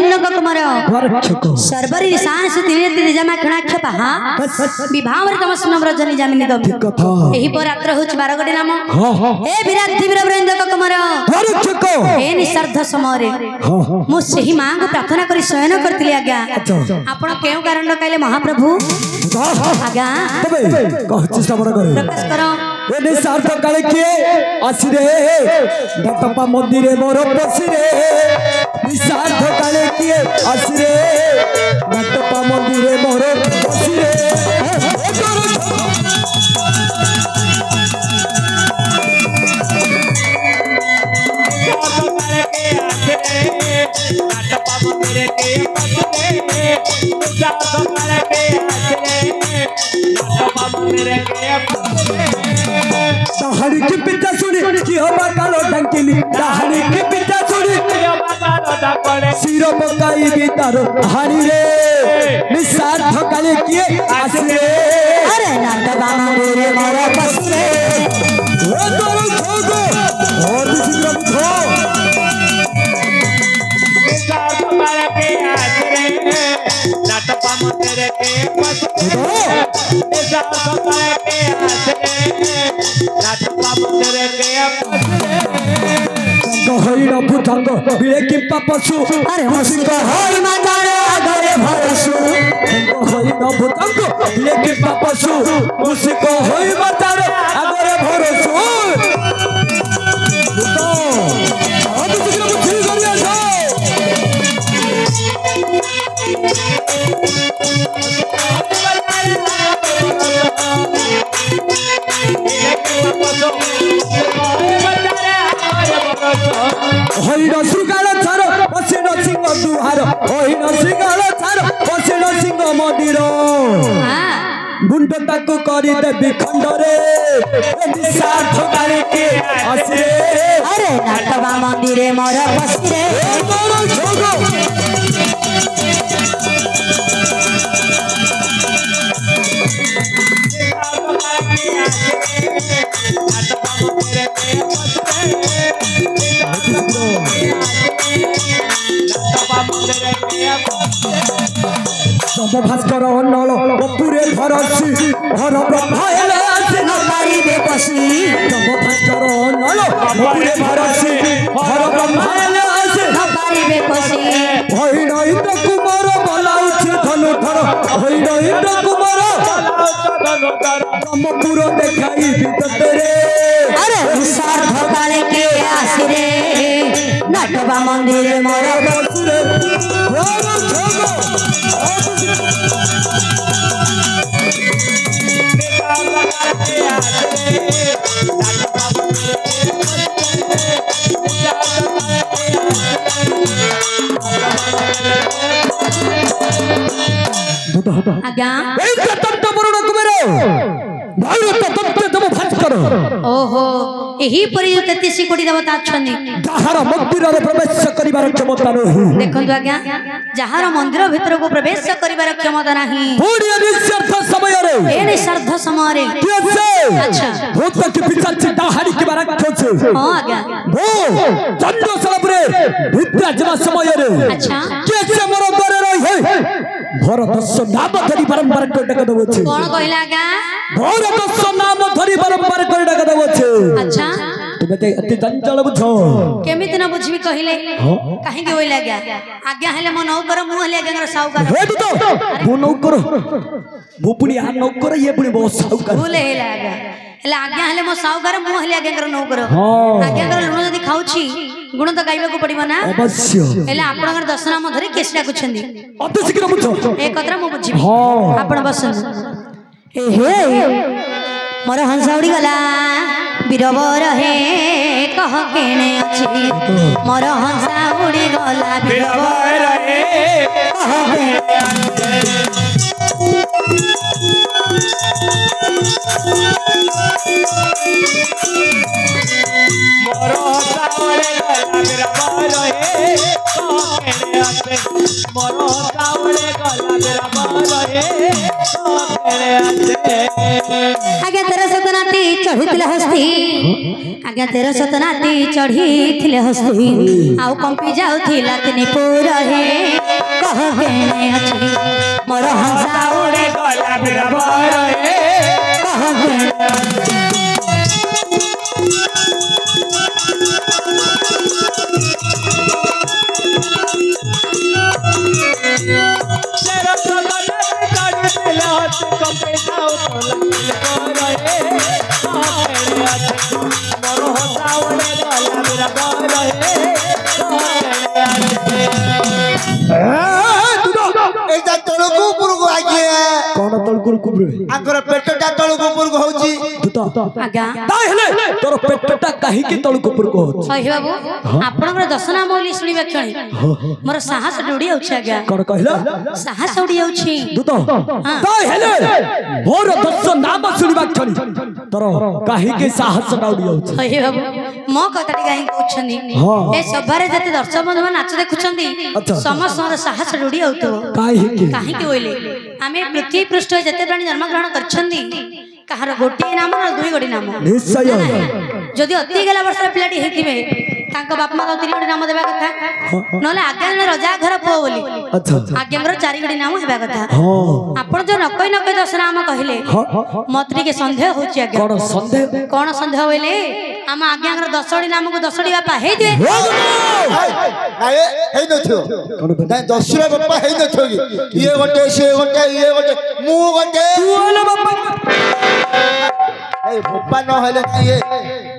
त्रिलोक कुमार सर्वरी सांस तिने तिने जमा क्षणाक्षप हां विभावर तम सुनम रजनी जामिनी दम एही पर रात्र होच 12 गडी नाम हे विराट वीर वृंद कुमार हे निसर्ध समय रे मु सही मां को प्रार्थना करी शयन करतिली आज्ञा आपण केउ कारण कहले महाप्रभु आज्ञा कहछि श्रवण करे प्रकाश करो ए निसर्ध काले किए आसी रे दत्तपा मंदिरे मोर पसी रे निसर्ध काले किए आसी रे दत्तपा मंदिरे मोर पसी रे दहाड़ी की पिता सुनी कि हो बाकालो डंकिनी दहाड़ी की पिता सुनी सिर पकाई भी तारो हारी रे निसार्थ काले किए आसरे अरे नाथ बामा मेरे मोर पसरे ओ तोरो छोगो और शीघ्र बुझो निसार्थ काले के आसरे नाथ बामा मेरे के पसरे निसार्थ काले के आसरे नाथ बामा मेरे के पसरे गहरीरा भूतंग बिले की पपसु अरे हसी को होई मातारे आगरे भरसु गहरीरा भूतंग बिले की पपसु उसी को होई मातारे आगरे भरसु तो अब शीघ्र बुझी करिया जाओ होई नसिकाल छार पसिन सिंह दुहार होई नसिकाल छार पसिन सिंह मंदिर गुंड ताको करी देवी खंडरे निसार्थ काले के आसे अरे नाटवा मंदिरे मोर पसरे मोर छोगो सब भास्कर नल पूरे भरसी घर ब्रह्मायले आसी नकारी बेपसी सब भास्कर नल पूरे भरसी घर ब्रह्मायले आसी नकारी बेपसी होई इंद्र कुमार बलाउछि धनुधर होई इंद्र कुमार ब्रह्मपुर देखाई विदतरे अरे निसार्थ काले के आसरे नाटवा मंदिरे मोर पसरे मोर छोगो आज्ञा तंत्र वरुण कुमार भारत तंत्र तम भास्कर ओहो एही परि 33 कोटी देवता अछनी जहार मंदिर रे प्रवेश करिवार क्षमता नहीं देखंतु आज्ञा जहार मंदिर भीतर को प्रवेश करिवार क्षमता नहीं पूरी निश्चर्थ समय रे ए निसर्ध समय रे कैसे अच्छा भूत के पिशाच दाहाड़ी के बारा खोचे हां आज्ञा वो चंद्रशलभ रे विद्याजमा समय रे अच्छा कैसे मोर करे रही भरत नाम धरी बारंबार टक दबोचे कोन कहला आज्ञा भरत नाम धरी बारंबार टक दबोचे अच्छा तुमे के अति चंचल बुझो केमिति न बुझबी कहिले काहे के होइला आज्ञा आज्ञा हेले म नौकर मु हेले आज्ञा साउकार हे तो वो नौकर भूपुनी आ नौकर ये पुनी बहुत साउकार भूले हेला आज्ञा हेले आज्ञा हेले म साउकार मु हेले आज्ञा नौकर आज्ञा लुण जदि खाउछि गुण तो गाइबा को पड़िबो ना अवश्य हेले आपनकर दशनाम धरि केसडा कुछंदी अति शीघ्र बुझो ए कतरा मु बुझिबी हां आपण बसन ए हे मोर हंसाउडी गला बीरबर हे कह केने अछि मोर हंसाउडी गला बीरबर हे कह केने अछि मोर हंसाउडी गला बीरबर हे कह केने अछि मोर हंसाउडी गला बीरबर हे कह केने अछि आगे तेरे सतनाती चढ़ुले हस्ती आज्ञा 13 नाती चढ़ी थिले हस्ती आउ कंपी जाउथिला तिनी पुर हे कह केने अछि मोर हंसा उड़े गला मेरा भर हे कह केने तेरा सदा काट दिला कंपे जाओ तो लगले भर हे मोर हंसा उड़े गला मेरा भर हे এইটা তলকু উপরকু আগে কোন তলকুর কুবরে আঙ্কর পেটটা তলকু উপরকু হউছি आज्ञा তাই হেলে তোর পেটটা কাহিকি তলকু উপরকু হচ্ছে সহি বাবু ଆପଣଙ୍କର ଦଶନା ମୌଲି ଶୁଣିବା କ୍ଷଣି ମୋର ସାହସ ଉଡ଼ି ଯାଉଛି ଆଜ୍ଞା কোন কহিলা ସାହସ ଉଡ଼ି ଯାଉଛି দুত তাই হেলে মোর দশ নাম শুনিবা ক্ষণি তোর কাহিকি সাহস ডাউডি যাଉଛି ସହି ବାବୁ ମୋ କଥାଟି କାହିଁକି କହୁଛନ୍ତି ଏ ସଭାରେ ଯେତେ ଦର୍ଶକ ବନ୍ଧୁ ନାଚ ଦେଖୁଛନ୍ତି ସମସ୍ତଙ୍କର ସାହସ ଉଡ଼ି ଯାଉଥିବ କାହିକି କାହିଁକି ବୋଇଲେ ଆମେ ପୃଥିବୀ ପୃଷ୍ଠରେ ଯେତେ ପ୍ରାଣୀ ଜନ୍ମଗ୍ରହଣ କରିଛନ୍ତି କାହାର ଗୋଟିଏ ନାମ ନା ଦୁଇ ଗୋଟି ନାମ ନିଶ୍ଚୟ ଯଦି ଅତି ଗଲା ବର୍ଷର ପିଲାଟି ହେଇଥିବେ ତାଙ୍କ ବାପା ମାଙ୍କ ତିନି ଗୋଟି ନାମ ଦେବା କଥା ନହେଲେ ଆଜ୍ଞା ରଜା ଘର ପୁଅ ବୋଲି ଆଚ୍ଛା ଆଜ୍ଞାଙ୍କର 4 ଗୋଟି ନାମ ହେବା କଥା ଆପଣ ଯୋଉ ନକଇ 10 ନାମ କହିଲେ ମତେ ଟିକେ ସନ୍ଦେହ ହଉଛି ଆଜ୍ଞା କଣ ସନ୍ଦେହ ବୋଇଲେ ଆମ ଆଜ୍ଞାଙ୍କର 10 ଗୋଟି ନାମକୁ 10 ଗୋଟି ବାପା ହେଇଥିବେ ନାଇଁ ହେଇ ନଥିବ ନାଇଁ ଦଶରା ବାପା ହେଇ ନଥିବ କି ଇଏ ଗୋଟେ ସିଏ ଗୋଟେ ଇଏ ଗୋଟେ ମୁଁ ଗୋଟେ এই বাপা ন হলে ইয়ে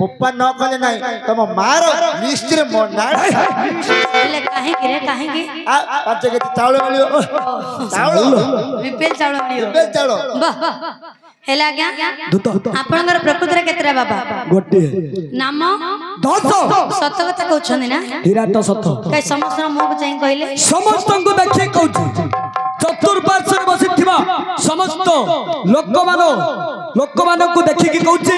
বাপা ন কলে নাই তম মার লিস্ট রে মো না ହେଲେ କାହିଁକି ରେ କାହିଁକି ପାଞ୍ଚ କେଜି ଚାଉଳ ମିଳିବ ଚାଉଳ ବିପିଏଲ ଚାଉଳ ମିଳିବ ଏବେ ଚାଉଳ ବାଃ ହେଲେ ଆଜ୍ଞା ଆପଣଙ୍କର ପ୍ରକୃତରେ କେତେଟା ବାପା ଗୋଟିଏ ନାମ 10 ସତ କଥା କହୁଛନ୍ତି ନା ବିରାଟ ସତ କାଇଁ ସମସ୍ତଙ୍କ ମୁହଁକୁ ଚାହିଁ କହିଲେ ସମସ୍ତଙ୍କୁ ଦେଖି କହୁଛି ଚତୁର୍ପାର୍ଶ୍ୱରେ ବସିଥିବା ସମସ୍ତ ଲୋକମାନଙ୍କୁ ଦେଖିକି କହୁଛି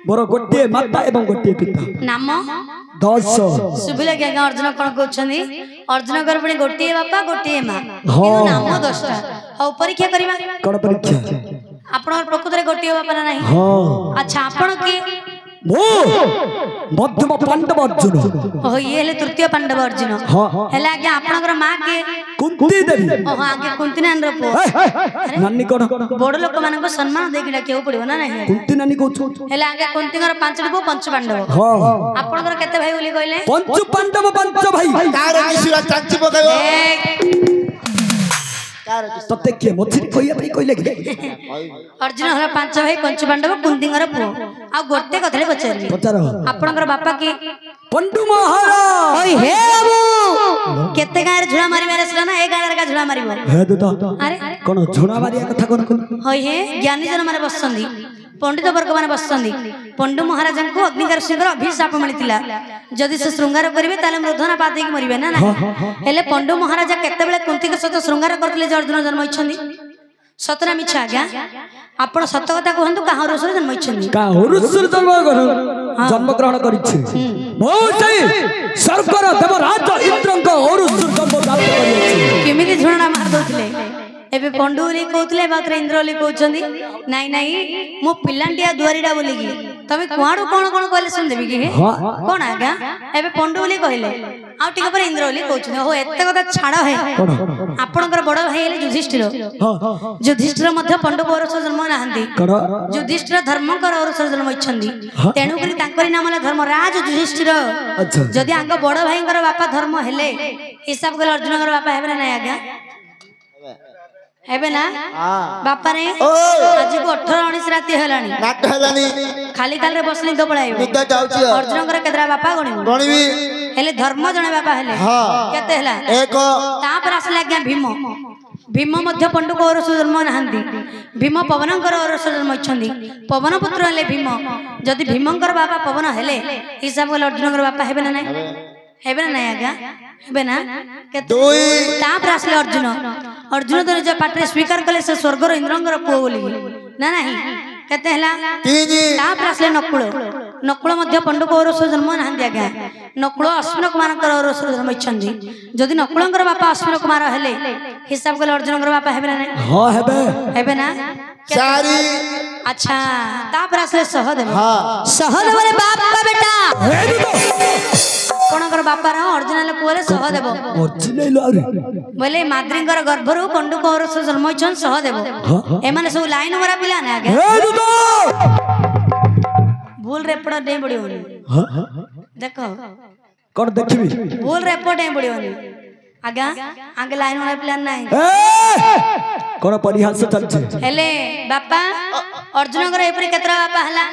ମୋର ଗୋଟିଏ ମାତା ଏବଂ ଗୋଟିଏ ପିତା ନାମ 10 ସୁବିଲା କି ଆଜ୍ଞା ଅର୍ଜୁନ କଣ କହୁଛନ୍ତି ଅର୍ଜୁନଙ୍କର ପୁଣି ଗୋଟିଏ ବାପା ଗୋଟିଏ ମା କିନ୍ତୁ ନାମ 10ଟା ହଉ ପରୀକ୍ଷା କରିବା କଣ ପରୀକ୍ଷା ଆପଣଙ୍କର ପ୍ରକୃତରେ ଗୋଟିଏ ବାପା ନା ନାହିଁ ଆଚ୍ଛା ଆପଣ କି ମଧ୍ୟମ ପାଣ୍ଡବ ଅର୍ଜୁନ ଓହୋ ଇଏ ହେଲେ ତୃତୀୟ ପାଣ୍ଡବ ଅର୍ଜୁନ ହେଲେ ଆଜ୍ଞା ଆପଣଙ୍କର ମା କିଏ କୁନ୍ତି ଦେବୀ ଓହୋ ଆଜ୍ଞା କୁନ୍ତି ନାନୀର ପୁଅ ନାନୀ କଣ ବଡ ଲୋକମାନଙ୍କୁ ସମ୍ମାନ ଦେଇକି ଡାକିବାକୁ ପଡିବ ନା ନାହିଁ କୁନ୍ତି ନାନୀ କହୁଛୁ ହେଲେ ଆଜ୍ଞା କୁନ୍ତିଙ୍କର 5ଟି ପୁଅ ପଞ୍ଚ ପାଣ୍ଡବ ଆପଣଙ୍କର କେତେ ଭାଇ ବୋଲି କହିଲେ ପଞ୍ଚ ପାଣ୍ଡବ ପାଞ୍ଚ ଭାଇ ତାର କିଶୁରା ଚାଞ୍ଚି ପକାଇବ ତତେ କିଏ ମଝିରେ କହିବା ପାଇଁ କହିଲେ କି ଅର୍ଜୁନ ହର 5 ଭାଇ ପଞ୍ଚ ପାଣ୍ଡବ କୁନ୍ତିଙ୍କର ପୁଅ ଆଉ ଗୋଟେ କଥାରେ ପଚାରିବି ଆପଣଙ୍କର ବାପା କିଏ ପଣ୍ଡୁ ମହାରାଜ ଓଇ ହେ ବାବୁ କେତେ ଗାଁରେ ଝୁଣା ମାରିବାର ଆସିଲା ନା ଏ ଗାଁରେ କା ଝୁଣା ମାରିବ ହେ ଦୁତ ଆରେ କଣ ଝୁଣା ମାରିବା କଥା କଣ ହୋଇ ହେ ଜ୍ଞାନୀ ଜନ ମାନେ ବସନ୍ତି पंडित वर्ग मान बसती पंडु महाराज को अग्निकार सिंह अभिशाप मिलता जदि से श्रृंगार करेंगे ताले मृधना पाते मरबे ना हेले पंडु महाराज केतेबेले कुंती के सहित श्रृंगार करथिले अर्जुन जन्म होइछन्ती सतना मिछ आज्ञा आपण सत कथा कहंतु काहा रुसर जन्म होइछन्ती काहा रुसर जन्म ग्रहण करिछि मो सही सरकार देवराज इंद्रंक औरुसर जन्म प्राप्त करिछि केमिति झुणा मार दोथिले एबे पंडुली कहउतले मात्र इंद्रली कहउछन्ती नाइ नाइ मो पिलांडिया दुआरीडा बोली की तबे कुआडू कोन कोन कहले सुन देबी की कोन आज्ञा एबे पंडुली कहले आ टिक पर इंद्रली कहउछन्ती हो एते कथा छाड़ है आपनकर बड़ भाई हेले युधिष्ठिर युधिष्ठिर मध्य पंडु औरस जन्म नाहंती युधिष्ठिर धर्मकर औरस जन्म होइछन्ती तेनु करी तांकरी नाम धर्मराज युधिष्ठिर जदि आंग बड़ भाईंकर बापा धर्म हेले हिसाब कर अर्जुनकर बापा हेबे ना आज्ञा हेबे ना बापा रे आज को 18-19 राती हेलानी नाट हेलानी खाली काल रे बसनी तो पळाइबो निदा जाउची अर्जुन करे केतरा बापा गणिबी हेले धर्म जणे बापा हेले केते हेला एक ता पर आसला ज्ञा भीम भीम मध्य पंडु को औरस जन्म नाहंती भीम पवनकर औरस जन्म होइछन्ती पवन पुत्र हेले भीम जदि भीमकर बापा पवन हेले हिसाब कर अर्जुनकर बापा हेबे ना नाही हेबे ना आज्ञा हेबे ना दुई ता पर आसले अर्जुन अर्जुन तो निज पाटे स्वीकार कले से स्वर्गर इंद्रंगर पुओ बोली ना नाही केते हला तीन ता पर आसले नकुल नकुल मध्य पंडु को औरस जन्म नाहंती आज्ञा नकुल अश्विन कुमार कर औरस जन्म इच्छन्ती जदि नकुलंकर बापा अश्विन कुमार हेले हिसाब कले अर्जुनकर बापा हेबे ना नाही हां हेबे हेबे ना चारि अच्छा तापर आसले सहदेव हाँ सहदेव रे बाप का बेटा कोनकर बापा रा ओरिजिनल पुरे सहदेव ओरिजिनल आरे बोले माद्रींकर गर्भरु पंडुक और जन्म होचन सहदेव ए माने सब लाइन मरा पिला ना आगे भूल रे पड़ दे बड़ी होनी देखो कोन देखबी भूल रे पड़ दे बड़ी होनी आगे आगे लाइन मरा पिला नहीं कोन परिहास चलछे हेले बापा अर्जुन कर एपरी केतरा बापा हला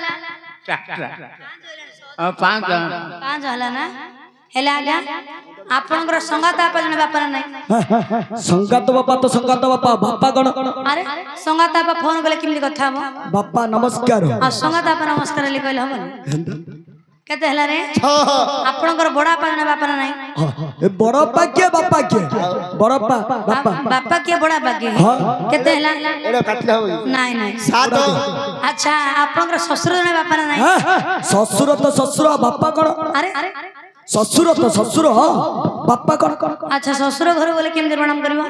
पांच हला ना हेले आगे आपनकर संगात आपा जने बापा नहीं संगात बापा तो संगात बापा बापा गण अरे संगात आपा फोन कले किमली कथा हम बापा नमस्कार आ संगात आपा नमस्कार ले कहले हम केते हला रे आपनकर बड़ा आपा जने बापा नहीं ए बड़प्पा के बापा के बड़प्पा बापा बापा के बड़ा बाकी केते हला एड़ा काटले हो नहीं नहीं सात अच्छा आपनकर ससुर जने बापा नहीं ससुर तो ससुर बापा कण अरे ससुर तो ससुर बापा कण अच्छा ससुर घर बोले केम प्रणाम करबा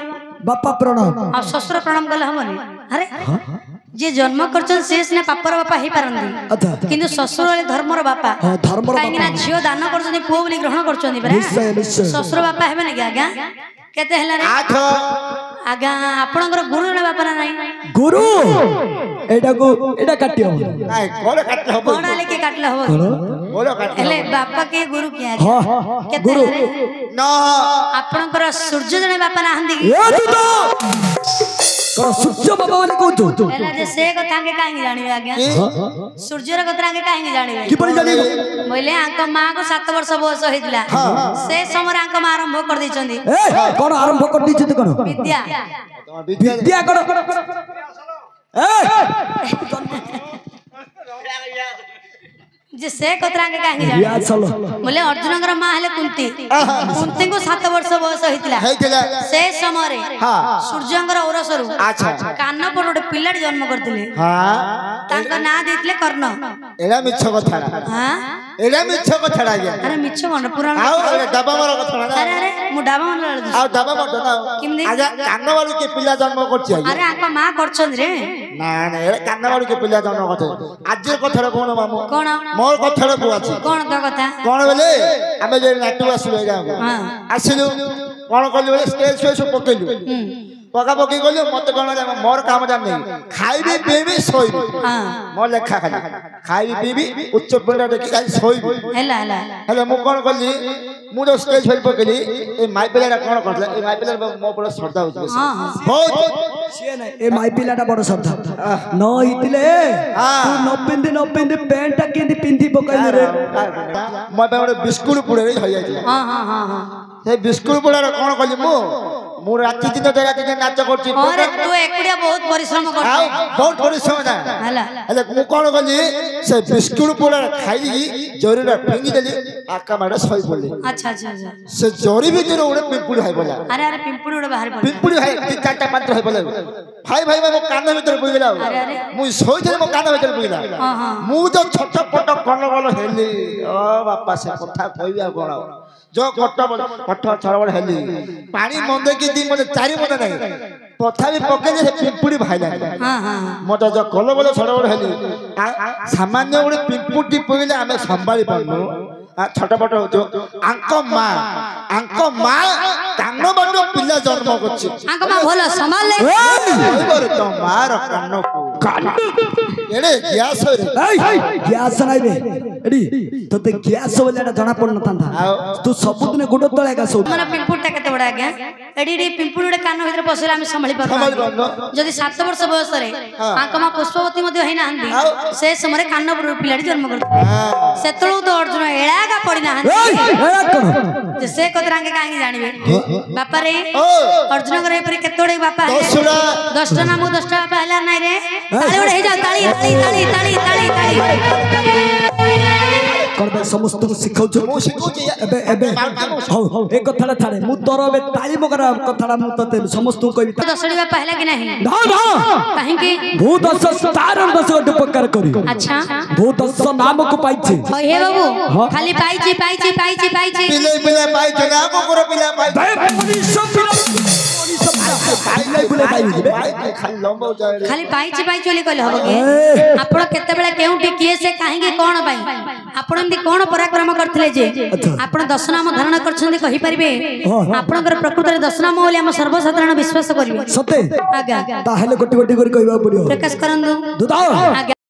बापा प्रणाम आ ससुर प्रणाम कले हमनी अरे जे जन्म करछन शेष ने पापर बापा ही पारंदी अच्छा किंतु ससुर वाले धर्मर बापा धर्मर काहे ना झियो दान करछन पुओ बोली ग्रहण करछन बरा निश्चय निश्चय ससुर बापा हेबे ने आज्ञा केते हला रे आठ आज्ञा आपनकर गुरु ने बापा नहीं गुरु एटा काटियो नहीं कोले काटले हो कोण आले के काटले हो बोलो काटले हेले बापा के गुरु किया हां केते गुरु रे ना आपनकर सूर्य जने बापा नाहंदी ए तू तो सूर्य बाबा वाले को तू हेला जे से कथा के काहे जानिबे आज्ञा सूर्यर कथा के काहे जानिबे की पर जानी बोले आंक मां को 7 वर्ष बयस होइतला से समय आंक मां आरंभ कर दैचंदी ए कोन आरंभ कर दी छते कोन विद्या विद्या कोन जे से कतरा के काहे जानी या चलो बोले अर्जुन कर मां हले कुंती कुंती को 7 वर्ष बयस होइतला हेइतला से समय रे हां सूर्यंकर औरसरु अच्छा कान पर गोटे पिल्लाडी जन्म करथिले हां ताका ना देतले कर्ण एड़ा मिछ कथा हां एड़ा मिछ कथा गया अरे मिछ कोन पुराण आओ डबा मार कथा अरे अरे मु डाबा मन लड़ आओ डबा मार ना किमदी आजा कान्नवाड़ी के पिल्ला जन्म करछि अरे आंक मां करछन रे ना ना एड़ा कान्नवाड़ी के पिल्ला जन्म करछि आज कथा कोन मामू कोन मोर कथा को अछि कोन तो कथा कोन बोले आमे जे नाटू आसिलो एगा हां आसिलो कोन कहली बोले स्टेज पे सब पकेलु पका पकी गलो मत कोन मोर काम जान नहीं खाइबी पीबी सोइबी हां मोर लेखा खाली खाइबी पीबी उच्च पिंडा देखि खाली सोइबी हेला हेला हेले मु कोन कहली मु जो स्टेज पे पकेली ए माई पिलाडा कोन करला ए माई पिलाडा मो बड़ श्रद्धा होछि हां हां बहुत से नै ए माई पिलाटा बड़ श्रद्धा न हितले तू न पिंदी पैंट केंदी पिंदी पकैले रे मो पे बड़ बिस्कुट पुड़े रे होय जाय हां हां हां हां से बिस्कुट पुड़ार कोन कहली मु राती दिन राती दिन नाच करछि अरे तू एकुडिया बहुत परिश्रम कर आउ बहुत परिश्रम ना हला हेले मु कोन कहली से बिस्कुट पुड़ार खाई जरीरा फिंगी देली आका माडा सही बोली अच्छा अच्छा अच्छा से जरी भीतर उड़े पिंपुड़ी हाय बोला अरे अरे पिंपुड़ी उड़े बाहर पड़ पिंपुड़ी हाय तीन चारटा पांच हाय बोला भाई मो कान भीतर बुई गेला अरे अरे मु सोई थे मो कान भीतर बुई गेला हां हां मु जो छोट पट कल बल हेली ओ बापा से कथा कहबी आ कोन जो कट छड़बड़ हेली पानी मंदे की दी मने चारि मने नहीं तथापि पकेले से पिंपुड़ी भाइला हां हां मत जो कल बल छड़बड़ हेली सामान्य उड़े पिंपुड़ी पइले आमे संभाली पानु छटपट हो आंक माँ कान बाटो पिला जन्म करछि आंक मां भलो संभाल ले तो मार कान को एड़े ग्यास रे ग्यास नाइ बे एडी तते ग्यास बोलेटा जणा पड़न तांता तू सब दिन गुडो तळे का सब मन पिंपुड़टा केते बडा गया एडी एडी पिंपुड़े कान भीतर पसले हम संभाली पार जदी 7 वर्ष बयस रे आंक मां पुष्पवती मध्ये हैना हंदी से समय कान पर पिलाडी जन्म करथि सेतळु तो अर्जुन एळागा पडिना हंदी जे से कतरांगे काहे जानिबे बापा रे अर्जुन करे परि केतोडे बापा 10 ना मु 10 बापा हला नाइ रे ताली उडे हे जा ताली ताली ताली ताली ताली करबे समस्त सिखाउ छ मु सिखौछि एबे एबे हो एक कथाला छाड़े मु तोर बे ताली मगरा कथाला मु तते समस्त कहबी दसड़ी बापा हला कि नाही ना ना काहे कि भूत संस्कार दस उपकार करी अच्छा भूत नाम को पाइछि हे बाबू खाली पाइछि पाइछि पाइछि पाइछि पिले पिले पाइ जना को पिला पाइ दे पुलिस सब पिला पुलिस सब ପାଇଥିଲେ ପାଇଯିବେ ଖାଲି ଲମ୍ବ ଯାଏ ଖାଲି ପାଇଛି ବୋଲି କହିଲେ ହବ କି ଆପଣ କେତେବେଳେ କେଉଁଠି କିଏ ସେ କାହିଁକି କଣ ପାଇଁ ଆପଣ ଏମିତି କଣ ପରାକ୍ରମ କରିଥିଲେ ଯେ ଆପଣ 10 ନାମ ଧାରଣ କରିଛନ୍ତି କହିପାରିବେ ଆପଣଙ୍କର ପ୍ରକୃତରେ 10 ନାମ ବୋଲି ଆମ ସର୍ବସାଧାରଣ ବିଶ୍ୱାସ କରିବେ ସତେ ଆଜ୍ଞା ତାହେଲେ ଗୋଟି ଗୋଟି କରି କହିବାକୁ ପଡିବ ପ୍ରକାଶ କରନ୍ତୁ ଦୁଦ